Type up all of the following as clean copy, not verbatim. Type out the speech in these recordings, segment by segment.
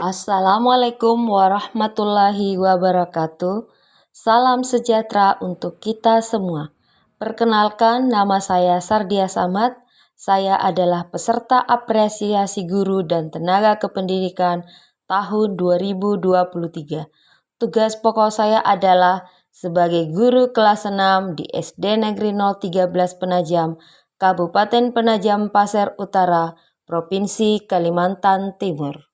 Assalamualaikum warahmatullahi wabarakatuh. Salam sejahtera untuk kita semua. Perkenalkan, nama saya Sardia Samad. Saya adalah peserta apresiasi guru dan tenaga kependidikan tahun 2023. Tugas pokok saya adalah sebagai guru kelas 6 di SD Negeri 013 Penajam, Kabupaten Penajam Pasir Utara, Provinsi Kalimantan Timur.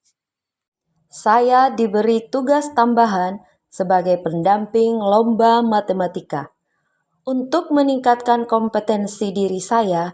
Saya diberi tugas tambahan sebagai pendamping lomba matematika. Untuk meningkatkan kompetensi diri saya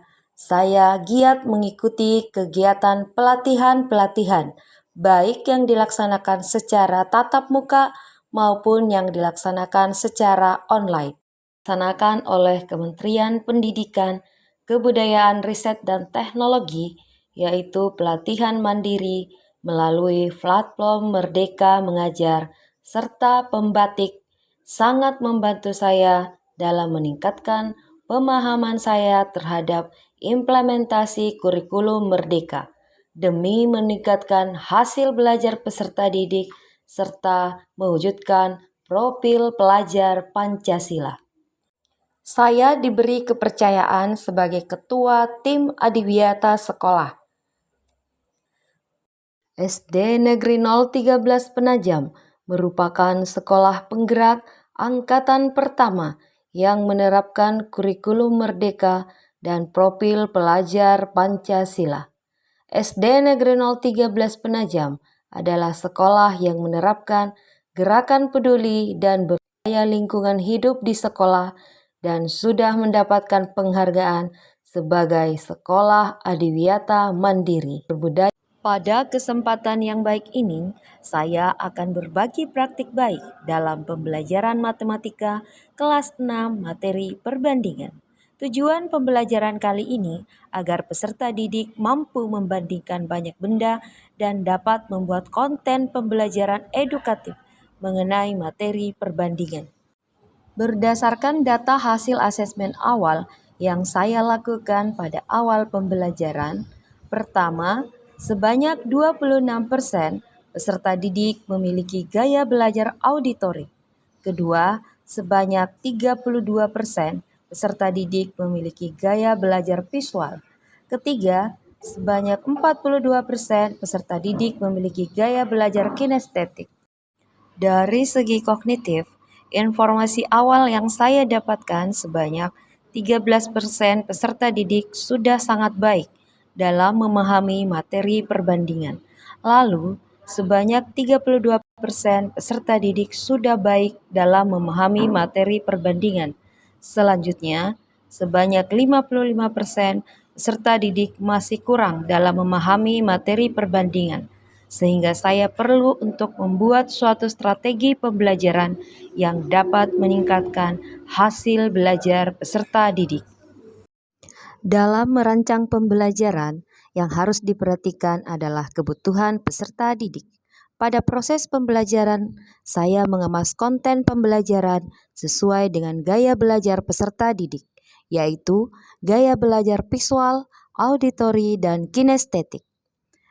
giat mengikuti kegiatan pelatihan-pelatihan, baik yang dilaksanakan secara tatap muka maupun yang dilaksanakan secara online. Dilaksanakan oleh Kementerian Pendidikan, Kebudayaan, Riset, dan Teknologi, yaitu pelatihan mandiri melalui platform Merdeka Mengajar serta Pembatik, sangat membantu saya dalam meningkatkan pemahaman saya terhadap implementasi kurikulum Merdeka demi meningkatkan hasil belajar peserta didik serta mewujudkan profil pelajar Pancasila. Saya diberi kepercayaan sebagai ketua tim adiwiyata sekolah SD Negeri 013 Penajam merupakan sekolah penggerak angkatan pertama yang menerapkan kurikulum Merdeka dan profil pelajar Pancasila. SD Negeri 013 Penajam adalah sekolah yang menerapkan gerakan peduli dan berbudaya lingkungan hidup di sekolah dan sudah mendapatkan penghargaan sebagai sekolah adiwiyata mandiri berbudaya. Pada kesempatan yang baik ini, saya akan berbagi praktik baik dalam pembelajaran matematika kelas 6 materi perbandingan. Tujuan pembelajaran kali ini agar peserta didik mampu membandingkan banyak benda dan dapat membuat konten pembelajaran edukatif mengenai materi perbandingan. Berdasarkan data hasil asesmen awal yang saya lakukan pada awal pembelajaran, pertama, sebanyak 26% peserta didik memiliki gaya belajar auditori. Kedua, sebanyak 32% peserta didik memiliki gaya belajar visual. Ketiga, sebanyak 42% peserta didik memiliki gaya belajar kinestetik. Dari segi kognitif, informasi awal yang saya dapatkan sebanyak 13% peserta didik sudah sangat baik dalam memahami materi perbandingan. Lalu, sebanyak 32% peserta didik sudah baik dalam memahami materi perbandingan. Selanjutnya, sebanyak 55% peserta didik masih kurang dalam memahami materi perbandingan, sehingga saya perlu untuk membuat suatu strategi pembelajaran yang dapat meningkatkan hasil belajar peserta didik. Dalam merancang pembelajaran, yang harus diperhatikan adalah kebutuhan peserta didik. Pada proses pembelajaran, saya mengemas konten pembelajaran sesuai dengan gaya belajar peserta didik, yaitu gaya belajar visual, auditori, dan kinestetik.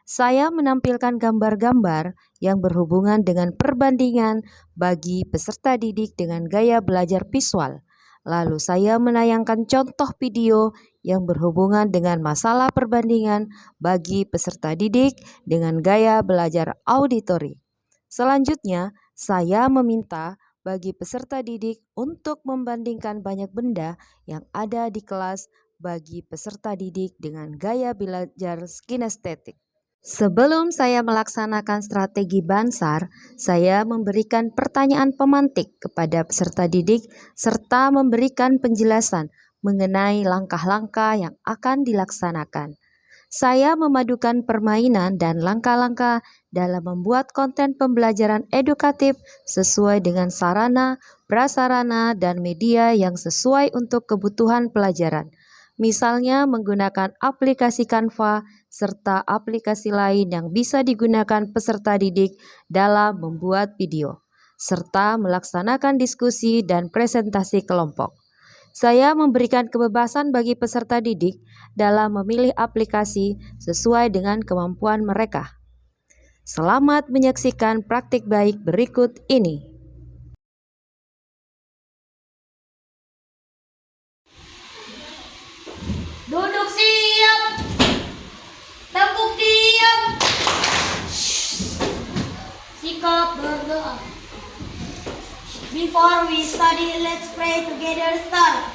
Saya menampilkan gambar-gambar yang berhubungan dengan perbandingan bagi peserta didik dengan gaya belajar visual. Lalu saya menayangkan contoh video yang berhubungan dengan masalah perbandingan bagi peserta didik dengan gaya belajar auditori. Selanjutnya, saya meminta bagi peserta didik untuk membandingkan banyak benda yang ada di kelas bagi peserta didik dengan gaya belajar kinestetik. Sebelum saya melaksanakan strategi Bansar, saya memberikan pertanyaan pemantik kepada peserta didik serta memberikan penjelasan mengenai langkah-langkah yang akan dilaksanakan. Saya memadukan permainan dan langkah-langkah dalam membuat konten pembelajaran edukatif sesuai dengan sarana, prasarana, dan media yang sesuai untuk kebutuhan pelajaran. Misalnya menggunakan aplikasi Canva serta aplikasi lain yang bisa digunakan peserta didik dalam membuat video, serta melaksanakan diskusi dan presentasi kelompok. Saya memberikan kebebasan bagi peserta didik dalam memilih aplikasi sesuai dengan kemampuan mereka. Selamat menyaksikan praktik baik berikut ini. Duduk siap, tepuk diam, sikap berdoa. Before we study, let's pray together. Start.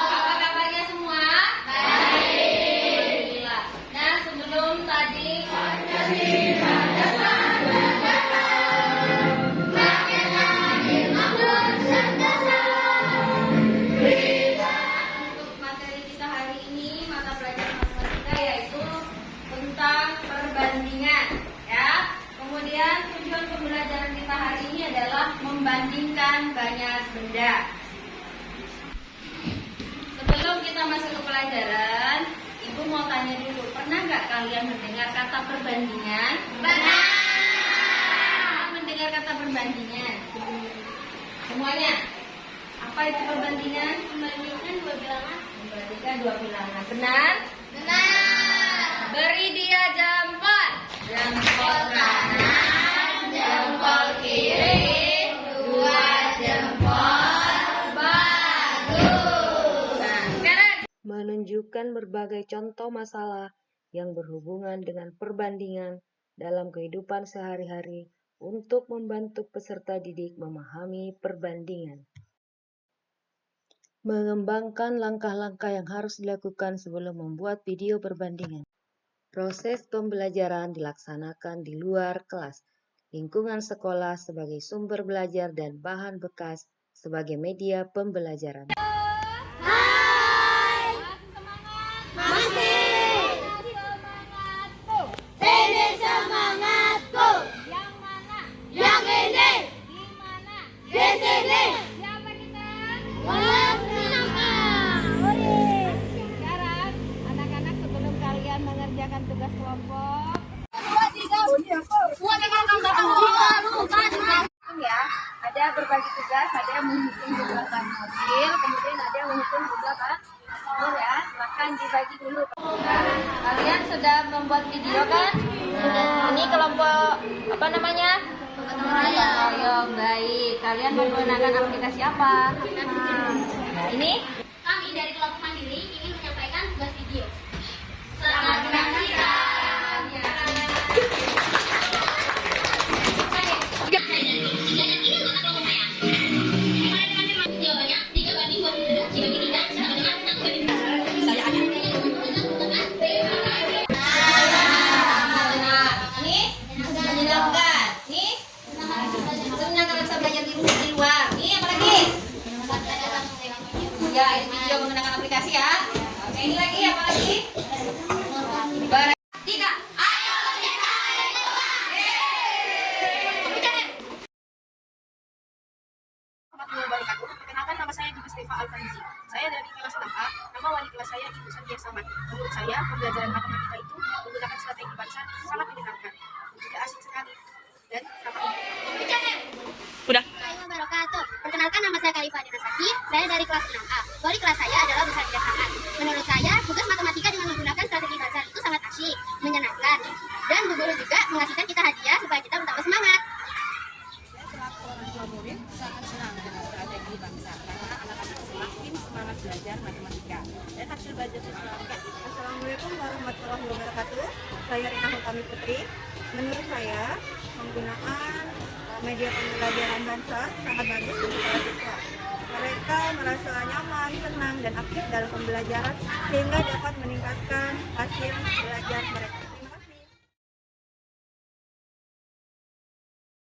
Apa kabarnya semua? Baik. Nah, sebelum tadi untuk materi kita hari ini, mata pelajaran matematika yaitu tentang perbandingan, ya. Kemudian tujuan pembelajaran kita hari ini adalah membandingkan banyak benda. Sebelum kita masuk ke pelajaran, Ibu mau tanya dulu, pernah nggak kalian mendengar kata perbandingan? Pernah. Mendengar kata perbandingan? Semuanya? Apa itu perbandingan? Membandingkan dua bilangan. Membandingkan dua bilangan. Benar? Benar. Beri dia jempol. Jempol kanan, jempol kiri, dua jempol. Bagus. Nah, sekarang Menunjukkan berbagai contoh masalah yang berhubungan dengan perbandingan dalam kehidupan sehari-hari untuk membantu peserta didik memahami perbandingan. Mengembangkan langkah-langkah yang harus dilakukan sebelum membuat video perbandingan. Proses pembelajaran dilaksanakan di luar kelas, lingkungan sekolah sebagai sumber belajar dan bahan bekas sebagai media pembelajaran. sekarang anak-anak sebelum kalian mengerjakan tugas kelompok ya, ada berbagi tugas, ada yang menghitung jumlah ban mobil, kemudian ada yang menghitung jumlah ban motor ya. Silahkan dibagi dulu. Kalian sudah membuat video kan? Ini kelompok apa namanya? Ayo, baik. Kalian menggunakan aplikasi apa? Nah, ini Kami dari kelompok mandiri ingin menyampaikan tugas video. selamat menyaksikan. Ya. Dan ini anggota kelompok saya. Pada teman-teman, jawabannya 3/27 dibagi 3 sama dengan 1/2. Saya ada. Nih, menyenangkan. Nih, senang kalau bisa belajar di luar. Nih, apa lagi? Ya, ini video menggunakan aplikasi ya. Oke, ini lagi apa lagi? Tiga. Ayo kita Perkenalkan, nama saya Ibu Stefa Alfanzi. Saya dari kelas 6A. Nama wali kelas saya Ibu Sandia Samad. Menurut saya, pembelajaran matematika itu menggunakan strategi barisan sangat menyenangkan, juga asik sekali dan ramah. Wabarakatuh. Perkenalkan, nama saya Khalifah Dinasaki. Saya dari kelas 6A. Wali kelas saya adalah Bu Sandia Samad. Menurut saya, tugas matematika dengan menggunakan strategi barisan itu sangat asyik, menyenangkan, dan Bu Guru juga mengasihkan kita hadiah supaya kita bertambah semangat. Saya selaku orang tua murid sangat senang dengan strategi bangsa karena anak-anak semakin semangat belajar matematika dan hasil belajar matematika. Assalamualaikum warahmatullahi wabarakatuh. Saya Rina Hutami Putri. Menurut saya, menggunakan media pembelajaran bangsa sangat bagus untuk para siswa. Mereka merasa nyaman, senang, dan aktif dalam pembelajaran sehingga dapat meningkatkan hasil belajar mereka.